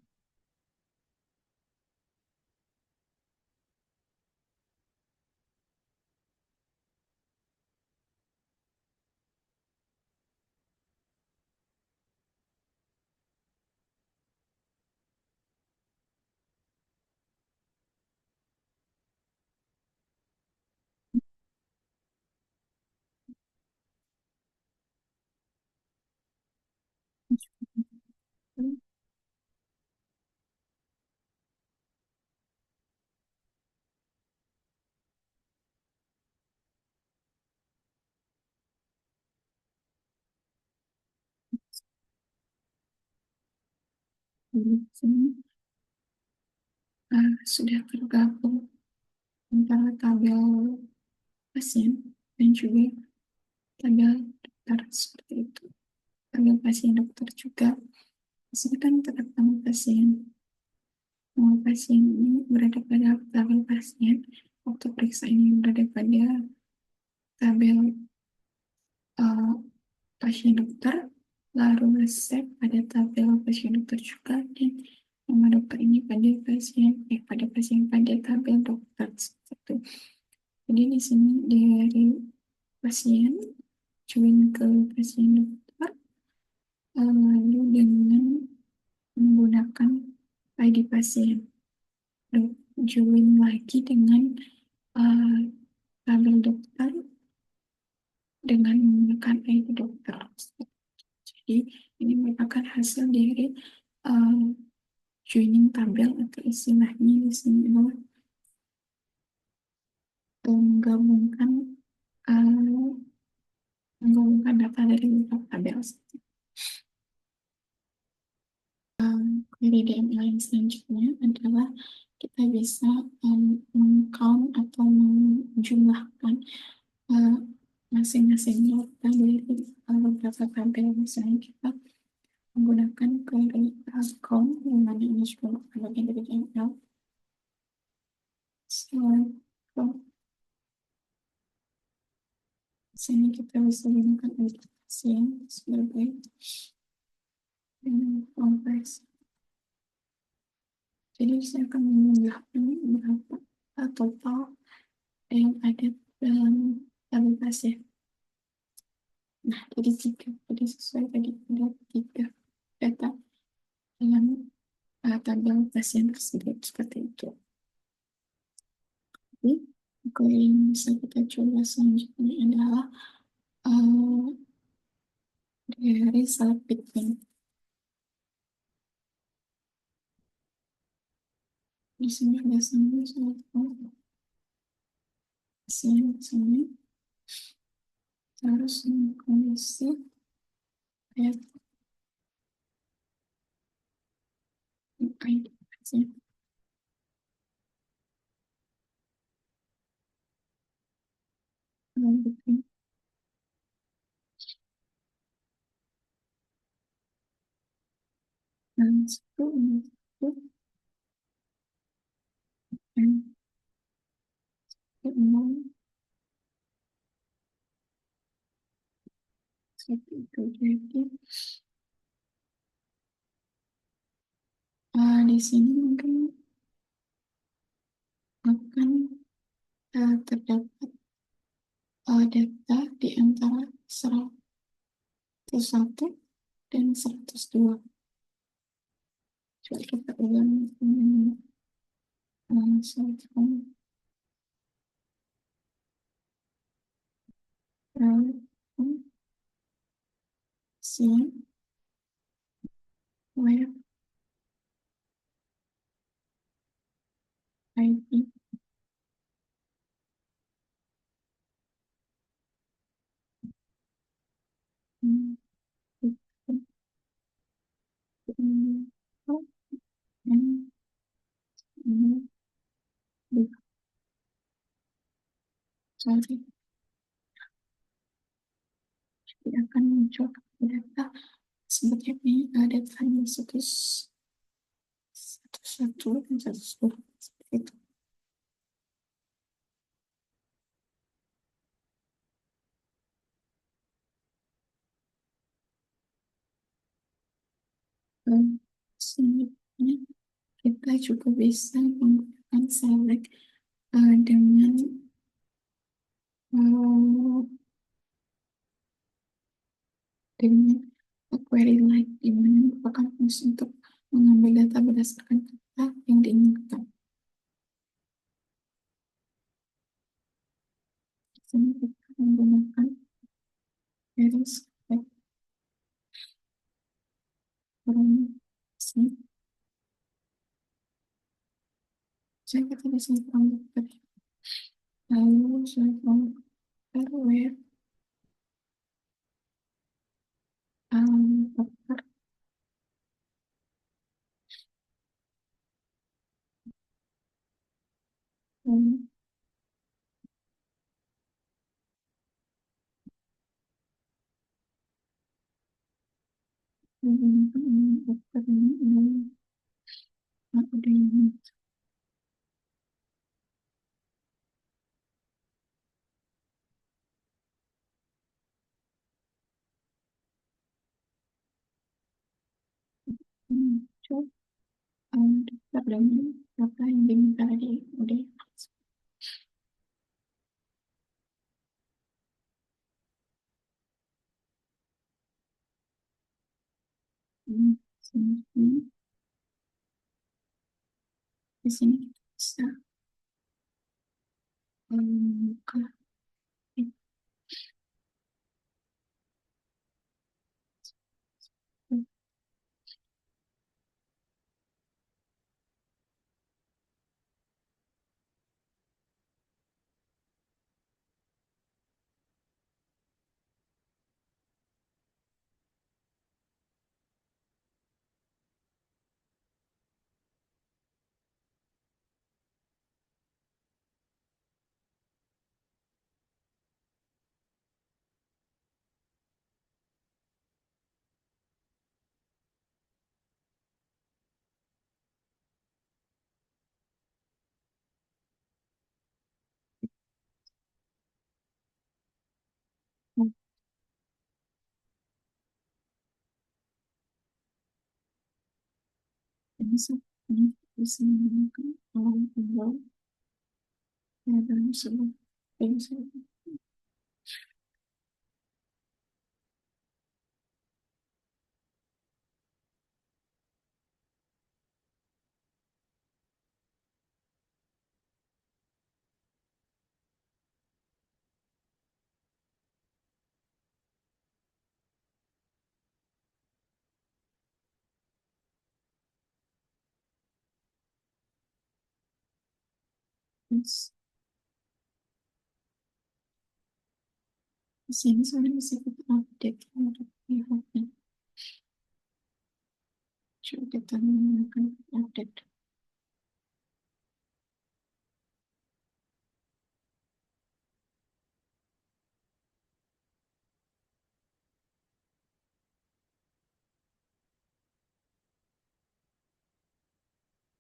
Di sini sudah tergabung antara tabel pasien dan juga tabel dokter seperti itu. Tabel pasien dokter juga. Di sini kan terdapat nama pasien. Nama pasien ini berada pada tabel pasien. Waktu periksa ini berada pada tabel uh, pasien dokter. Lalu resep pada tabel pasien dokter juga, dan nama dokter ini pada pasien pada tabel dokter seperti itu. Jadi di sini dari pasien join ke pasien dokter, lalu dengan menggunakan ID pasien, lalu join lagi dengan tabel dokter dengan menggunakan ID dokter. Jadi ini merupakan hasil dari joining tabel atau istilahnya di sini adalah menggabungkan data dari beberapa tabel. Query DML yang selanjutnya adalah kita bisa meng-count atau menjumlahkan masing-masing data dari beberapa tabel. Misalnya kita menggunakan query count, yang mana ini juga bagian dari DML. Selain sini kita bisa gunakan aplikasi yang sebagai kompleks. Jadi saya akan menambahkan berapa total yang ada dalam aplikasi. Nah, jadi sesuai tadi ada tiga data dalam tabel pasien tersebut seperti itu. Jadi, yang bisa kita coba selanjutnya adalah uh, dari salad picking. Di sini ada sama salad sini harus kondisi ya ID pasien bikin dan satu untuk dan umum satu itu jadi di sini mungkin akan terdapat data di antara 101 dan 102. Coba kita ulang langsung siang web ID hmm, oh, dan ini sorry, akan muncul data sebetulnya ada tanda satu dan satu seperti itu. Selanjutnya kita juga bisa menggunakan select dengan uh, dengan query like di mana merupakan fungsi untuk mengambil data berdasarkan kata yang diinginkan. Di sini kita menggunakan query select from sini. Jadi kita bisa menggunakan lalu saya menggunakan where dokter menggunakan dokter ini ada yang muncul dokter dengan apa yang diminta tadi udah sini di sini kita bisa buka ini bisa menggunakan alam tunggal ya, dalam sebuah prinsip di sini soalnya bisa kita update untuk pihaknya. Coba kita menggunakan update.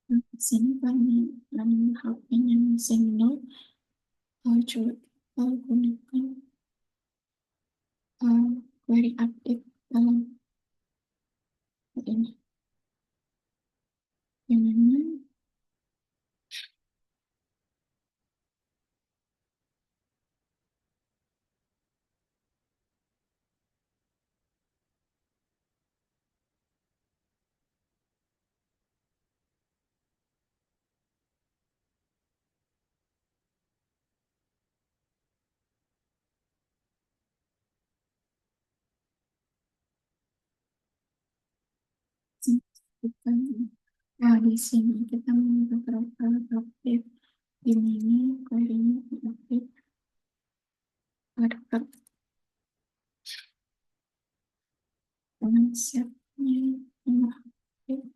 Nah, di sini kami HP-nya masih nol. Coba kita gunakan query update dalam ini. Yang mana kita di sini kita menggunakan beberapa update di mana query-nya update pada konsepnya update.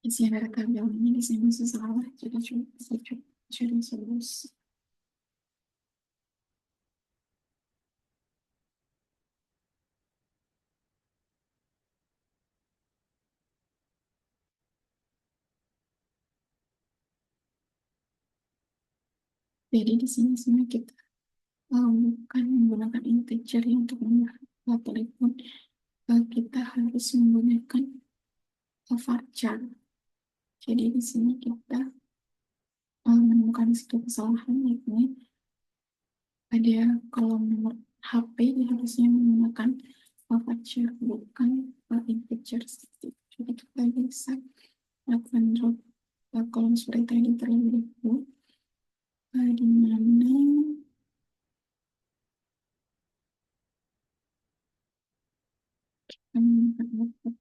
Isi variabelnya di sini masih salah, jadi coba kita coba cari solusi. Jadi di sini sebenarnya kita bukan menggunakan integer yang untuk membuat telepon, kita harus menggunakan varchar. Jadi di sini kita menemukan satu kesalahan, yakni ada kolom nomor HP dia harusnya menggunakan varchar bukan integer seperti itu. Jadi kita bisa lakukan drop kolom seperti tadi terlebih dahulu, di mana menggunakan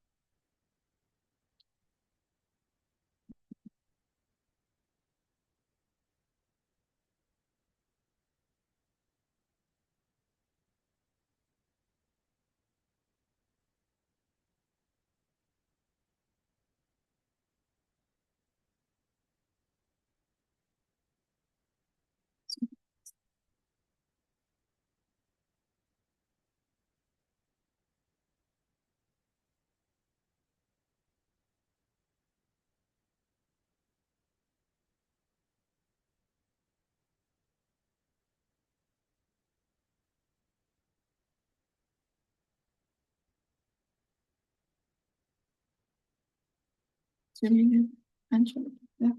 Jadi kan coba kita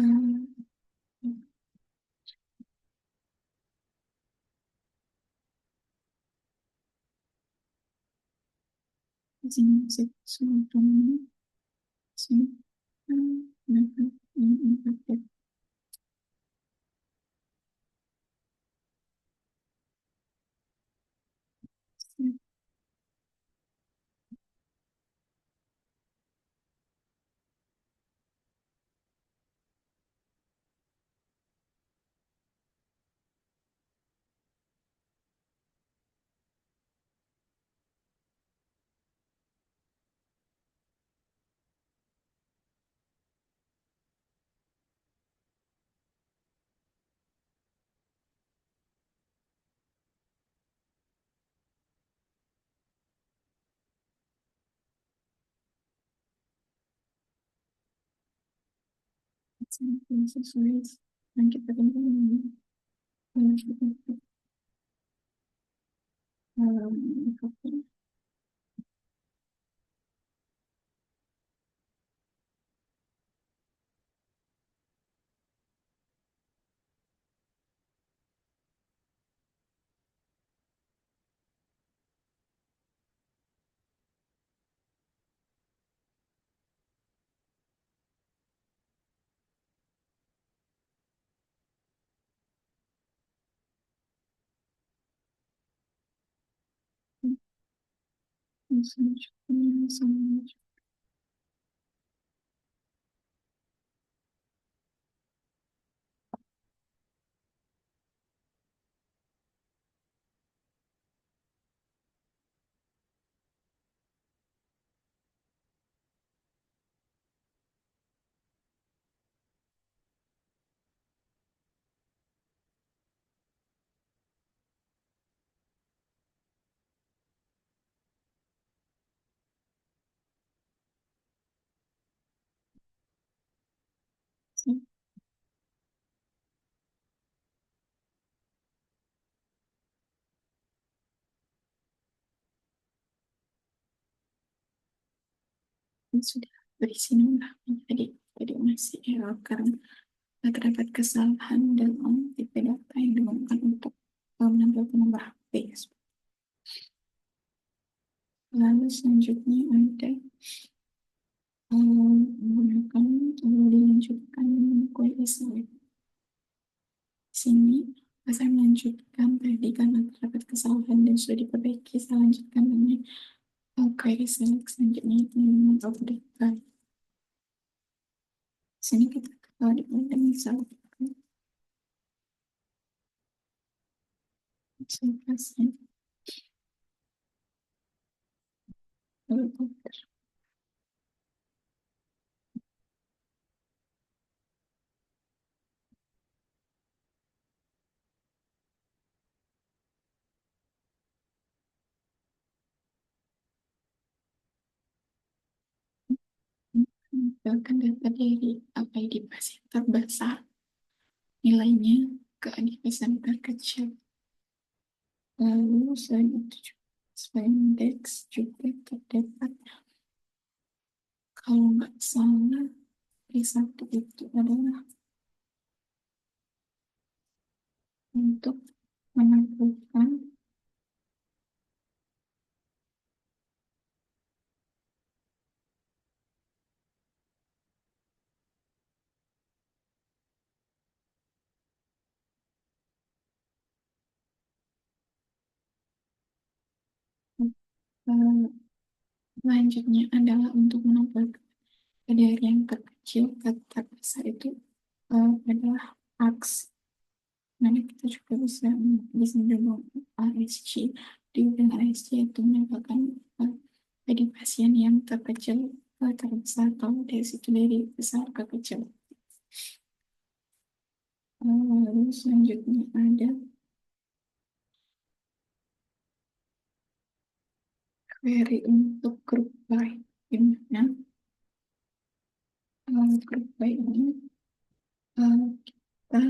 eh, sini sesuatu sini ini sesuai yang kita tentukan sudah berisi nomor jadi masih error karena terdapat kesalahan dalam tipe data yang digunakan untuk menampilkan nomor HP. Lalu selanjutnya ada menggunakan lalu dilanjutkan query select. Di sini saya melanjutkan tadi karena terdapat kesalahan dan sudah diperbaiki. Saya lanjutkan dengan query select selanjutnya itu element of data. Di sini kita kembali dengan misalnya pasien lalu menampilkan data dari ID pasien terbesar nilainya ke ID pasien terkecil. Lalu selain itu juga selain indeks juga terdapat kalau nggak salah di satu itu adalah untuk menampilkan eh, selanjutnya adalah untuk menampilkan dari yang terkecil ke terbesar itu adalah aks. Nah, kita juga bisa juga ASC di ujung ASC itu menampilkan dari pasien yang terkecil ke terbesar atau dari situ dari besar ke kecil. Lalu selanjutnya ada query untuk group by, di mana group by ini kita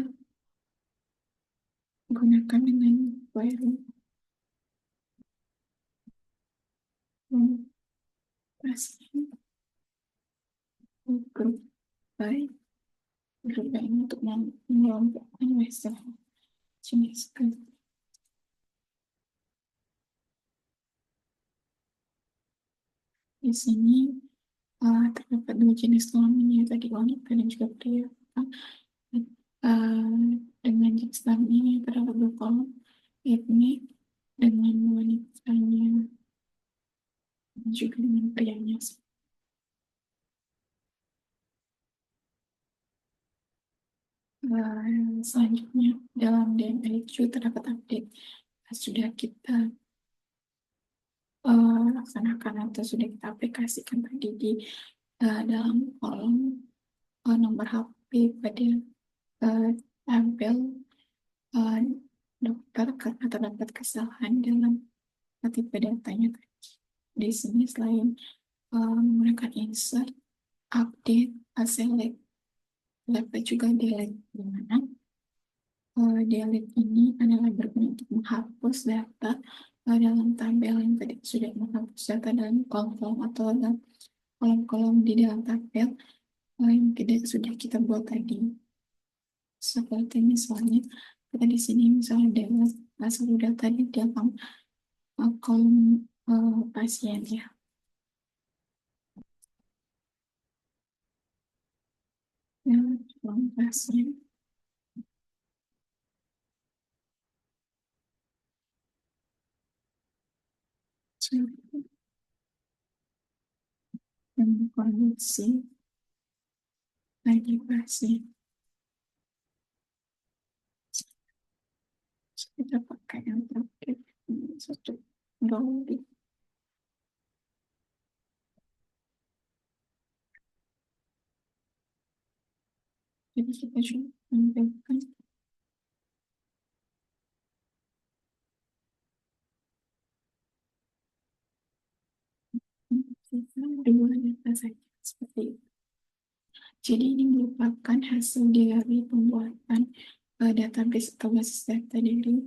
gunakan dengan query pasien grup by grup by untuk mengelompokkan website jenis grup. Di sini terdapat dua jenis kelamin, yaitu tadi wanita dan juga pria. Dengan jenis kelamin ini terdapat dua kolom, yakni dengan wanitanya dan juga dengan prianya. Selanjutnya dalam DMLQ terdapat update. Sudah kita laksanakan atau sudah kita aplikasikan tadi di dalam kolom nomor HP pada tabel dokter karena terdapat kesalahan dalam tipe datanya tadi. Di sini selain menggunakan insert, update, select, dapat juga delete, di mana delete ini adalah berguna untuk menghapus data dalam tabel yang tadi sudah menghapus data dalam kolom-kolom atau dalam kolom-kolom di dalam tabel yang tidak sudah kita buat tadi. Seperti misalnya kita di sini misalnya ada seluruh data di dalam kolom pasien ya. Kolom pasien. Dan kondisi lagi pasien. Kita pakai yang terakhir satu Dolby. Jadi kita coba tampilkan kita dua data saja seperti itu. Jadi ini merupakan hasil dari pembuatan database atau basis data dari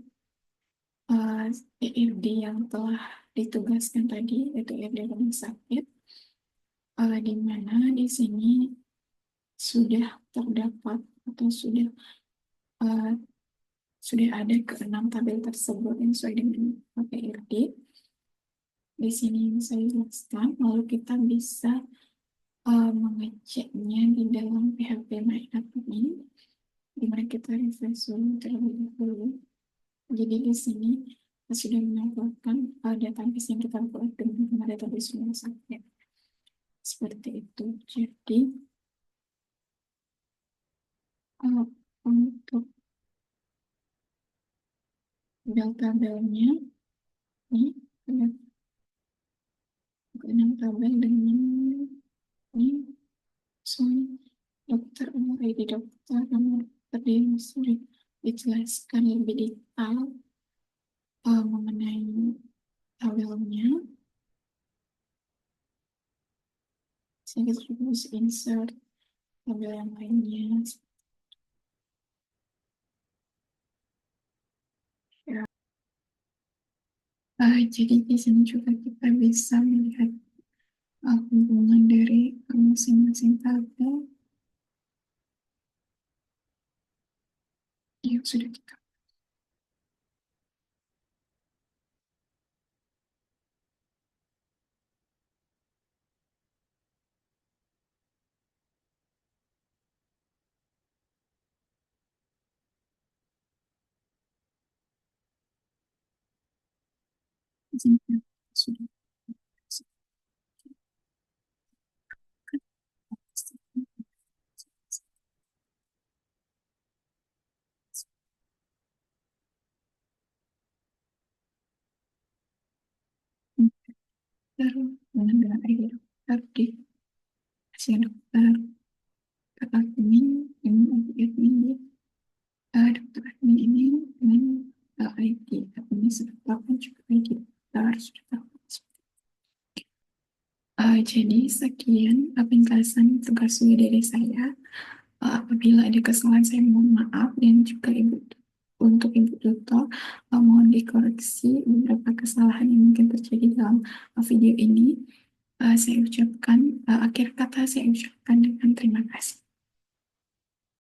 ERD yang telah ditugaskan tadi, yaitu ERD rumah sakit, di mana di sini sudah terdapat atau sudah ada ke-6 tabel tersebut yang sesuai dengan ERD. Di sini saya jelaskan, lalu kita bisa mengeceknya di dalam PHP MyAdmin, di mana kita refresh dulu terlebih dahulu. Jadi di sini kita sudah menambahkan database yang kita buat dengan database rumah sakit. Seperti itu. Jadi untuk tabelnya ini ada 6 tabel dengan ini soal dokter, nomor ID dokter, nomor dokter yang sudah dijelaskan lebih detail mengenai tabelnya. Saya juga bisa insert tabel yang lainnya. Ya. Jadi di sini juga kita bisa melihat hubungan dari masing-masing tabel yang sudah kita sudah mengambil ID dokter di pasien dokter admin ini untuk admin di dokter admin ini dengan ID admin sudah tahu juga ID dokter sudah tahu. Jadi sekian penjelasan tugas dari saya. Apabila ada kesalahan saya mohon maaf, dan juga untuk Ibu Duto mohon dikoreksi beberapa kesalahan yang mungkin terjadi dalam video ini. Saya ucapkan Akhir kata saya ucapkan dengan terima kasih.